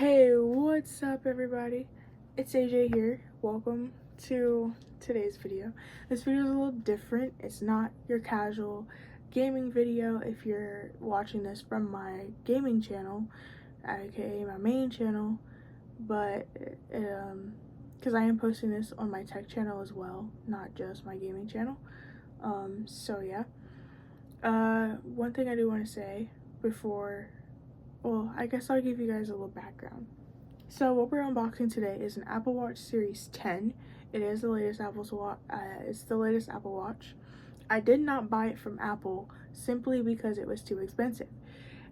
Hey, what's up everybody? It's AJ here. Welcome to today's video. This video is a little different. It's not your casual gaming video if you're watching this from my gaming channel, aka my main channel, but because I am posting this on my tech channel as well, not just my gaming channel. So yeah. One thing I do want to say before, well, I guess I'll give you guys a little background. So what we're unboxing today is an Apple Watch Series 10. It is the latest it's the latest Apple Watch. I did not buy it from Apple simply because it was too expensive.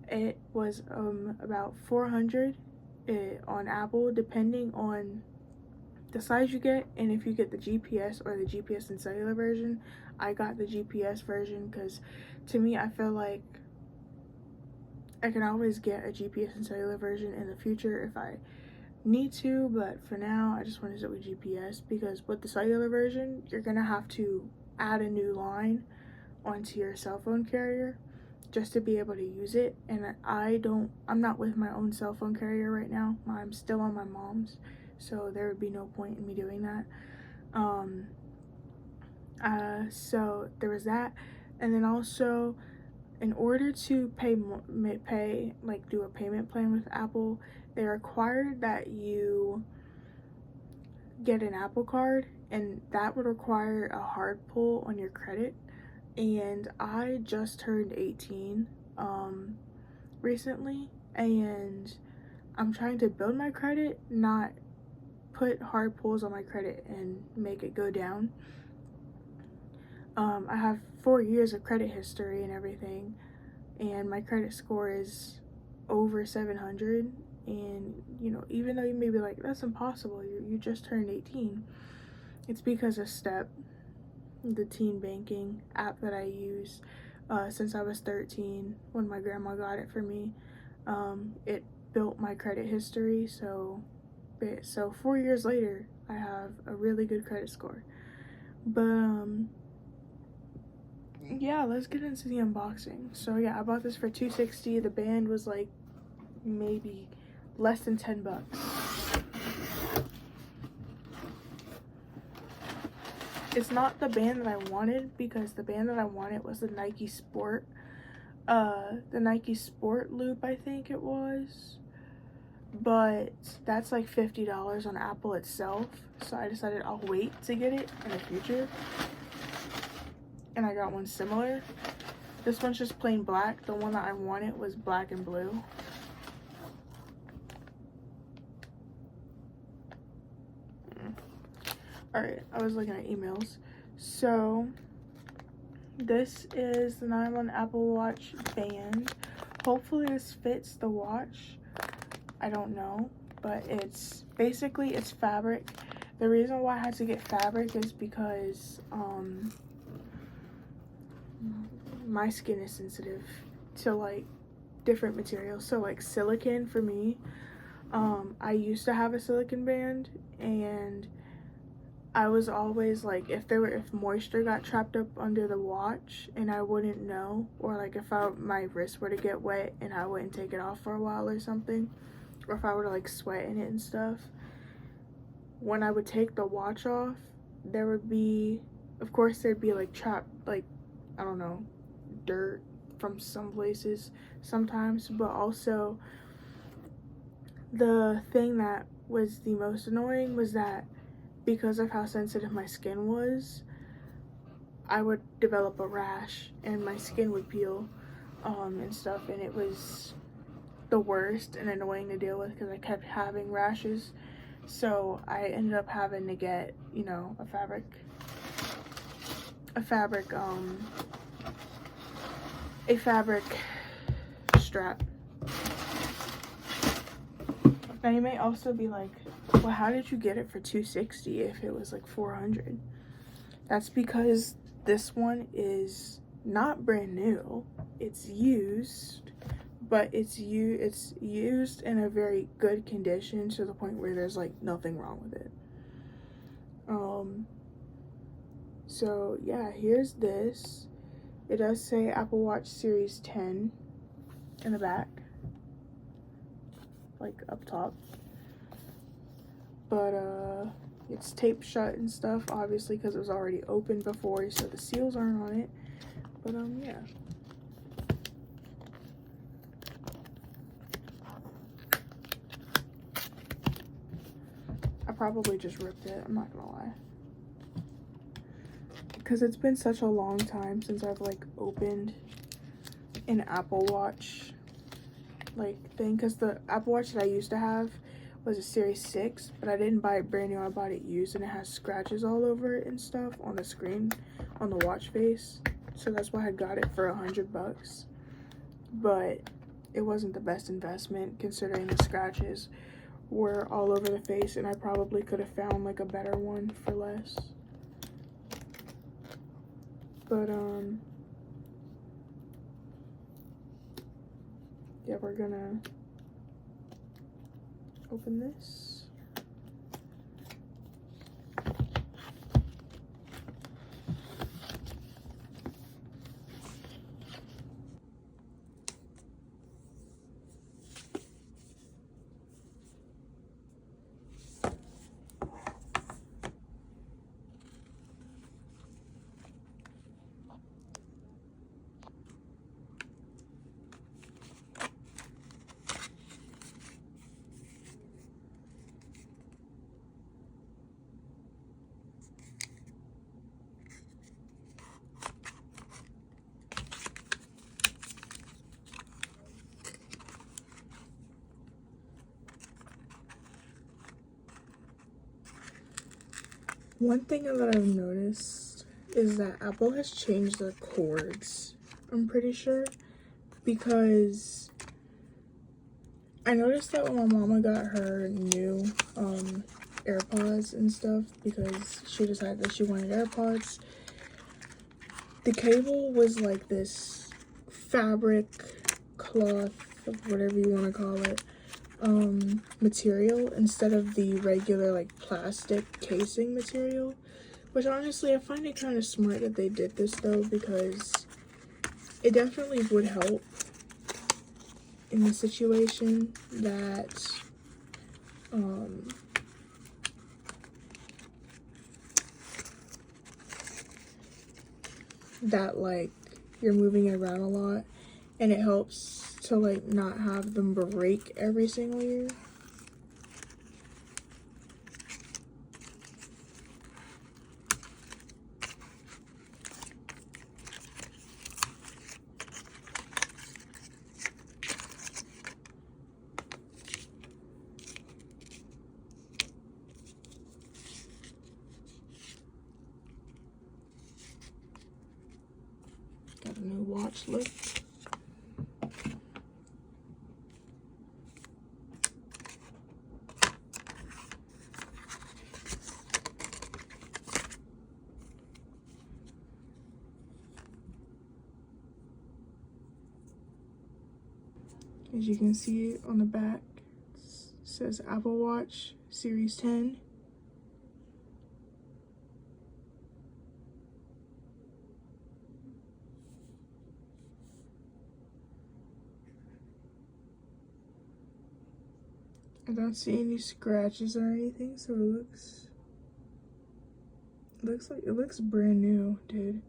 It was about $400 on Apple, depending on the size you get and if you get the GPS or the GPS and cellular version. I got the GPS version because to me, I feel like I can always get a GPS and cellular version in the future if I need to, but for now I just want to sit with GPS because with the cellular version you're gonna have to add a new line onto your cell phone carrier just to be able to use it, and I'm not with my own cell phone carrier right now. I'm still on my mom's, so there would be no point in me doing that. So there was that, and then also in order to do a payment plan with Apple, they required that you get an Apple Card, and that would require a hard pull on your credit. And I just turned 18 recently, and I'm trying to build my credit, not put hard pulls on my credit and make it go down. I have 4 years of credit history and everything, and my credit score is over 700. And you know, even though you may be like, that's impossible, you just turned 18, it's because of Step, the teen banking app that I use since I was 13 when my grandma got it for me. It built my credit history, so 4 years later I have a really good credit score. But yeah, let's get into the unboxing. So yeah, I bought this for $260. The band was like maybe less than $10. It's not the band that I wanted, because the band that I wanted was the Nike Sport Loop, I think it was, but that's like $50 on Apple itself, so I decided I'll wait to get it in the future, and I got one similar. This one's just plain black. The one that I wanted was black and blue. Alright, I was looking at emails. So this is the nylon Apple Watch band. Hopefully this fits the watch. I don't know, but it's fabric. The reason why I had to get fabric is because my skin is sensitive to like different materials. So like silicone for me, I used to have a silicone band, and I was always like, if moisture got trapped up under the watch and I wouldn't know, or like if my wrist were to get wet and I wouldn't take it off for a while or something, or if I were to like sweat in it and stuff, when I would take the watch off, there would be, of course there'd be like trapped, like, I don't know, dirt from some places sometimes, but also the thing that was the most annoying was that because of how sensitive my skin was, I would develop a rash and my skin would peel and stuff, and it was the worst and annoying to deal with because I kept having rashes. So I ended up having to get, you know, a fabric strap. Now you may also be like, well, how did you get it for $260 if it was like $400? That's because this one is not brand new. It's used, but it's used in a very good condition to the point where there's like nothing wrong with it. So yeah, here's this. It does say Apple Watch Series 10 in the back. like up top. But it's taped shut and stuff, obviously, because it was already open before, so the seals aren't on it. But yeah. I probably just ripped it, I'm not gonna lie. Because it's been such a long time since I've like opened an Apple Watch like thing, because the Apple Watch that I used to have was a Series 6, but I didn't buy it brand new, I bought it used, and it has scratches all over it and stuff on the screen, on the watch face, so that's why I got it for $100. But it wasn't the best investment considering the scratches were all over the face, and I probably could have found like a better one for less. But yeah, we're gonna open this. One thing that I've noticed is that Apple has changed their cords, I'm pretty sure, because I noticed that when my mama got her new AirPods and stuff, because she decided that she wanted AirPods, the cable was like this fabric, cloth, whatever you want to call it, material instead of the regular like plastic casing material, which honestly I find it kind of smart that they did this though, because it definitely would help in the situation that that like you're moving it around a lot, and it helps to like not have them break every single year. Got a new watch look. As you can see on the back, it says Apple Watch Series 10. I don't see any scratches or anything, so it looks brand new, dude.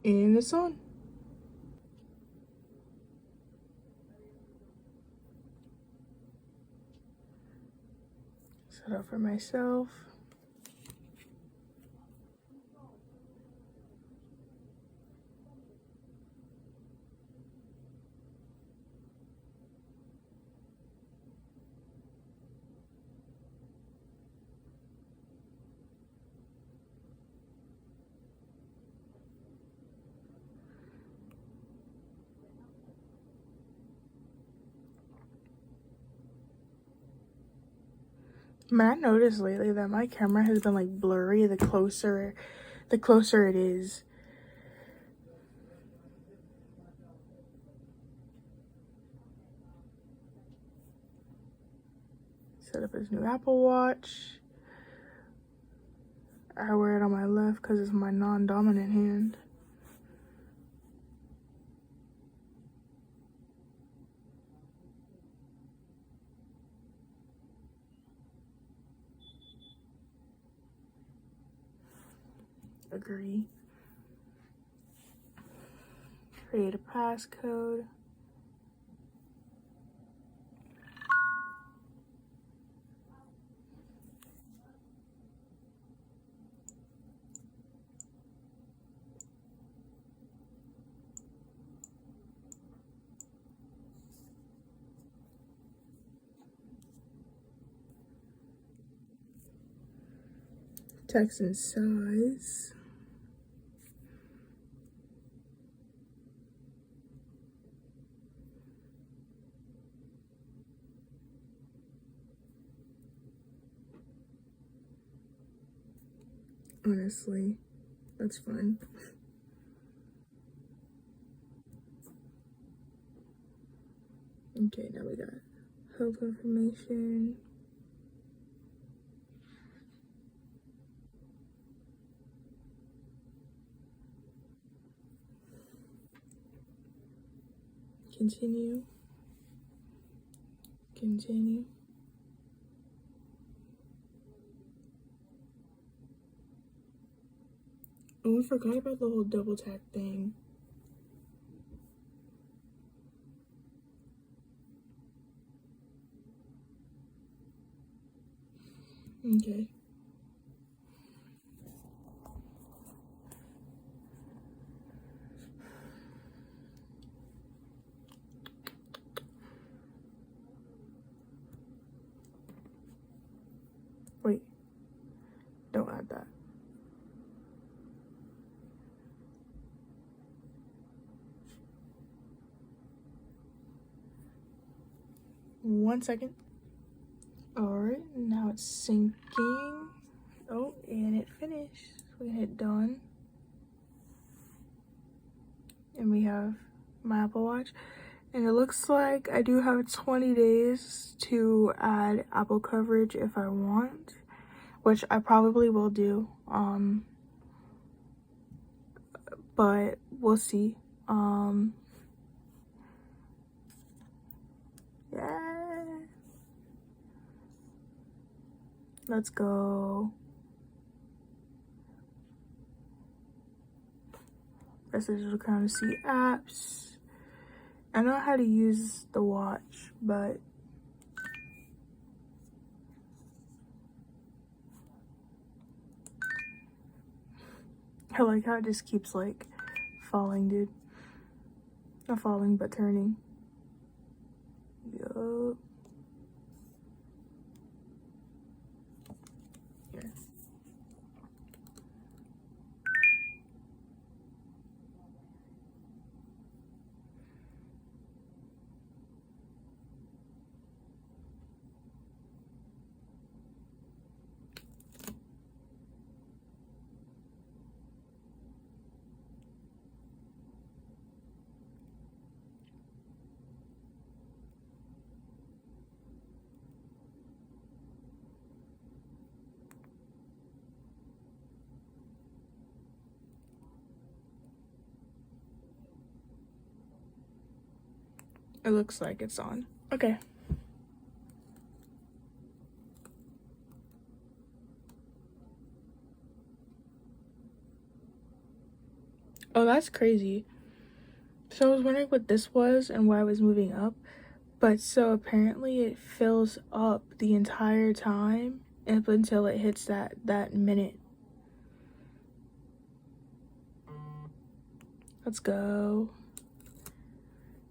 And it's on. Set up for myself. Man, I noticed lately that my camera has been like blurry the closer it is. Set up his new Apple Watch. I wear it on my left because it's my non-dominant hand. Agree. Create a passcode. Text and size. Honestly, that's fun. Okay, now we got health information. Continue. Continue. Oh, I forgot about the whole double tap thing. Okay. Wait. Don't add that. One second. Alright, now it's syncing. Oh, and it finished. We hit done. And we have my Apple Watch. And it looks like I do have 20 days to add Apple coverage if I want, which I probably will do. But we'll see. Yeah. Let's go. Press the digital camera to see apps. I know how to use the watch, but I like how it just keeps like falling, dude. Not falling, but turning. Yup. Here. It looks like it's on. Okay. Oh, that's crazy. So I was wondering what this was and why I was moving up. But so apparently it fills up the entire time up until it hits that minute. Let's go.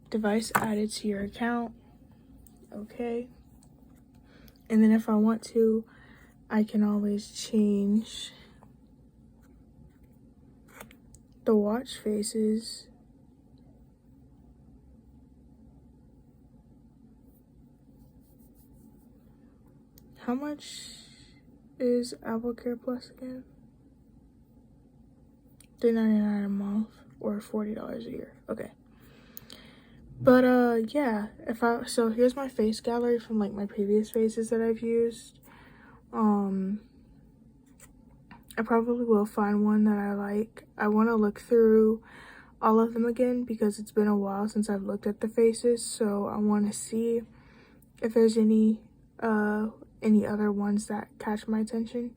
Device added to your account. Okay. And then if I want to, I can always change the watch faces. How much is Apple Care Plus again? $3.99 a month or $40 a year. Okay. But yeah, so here's my face gallery from like my previous faces that I've used. I probably will find one that I like. I want to look through all of them again because it's been a while since I've looked at the faces, so I want to see if there's any other ones that catch my attention.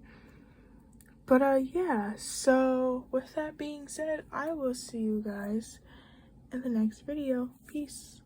But yeah, so with that being said, I will see you guys in the next video. Peace.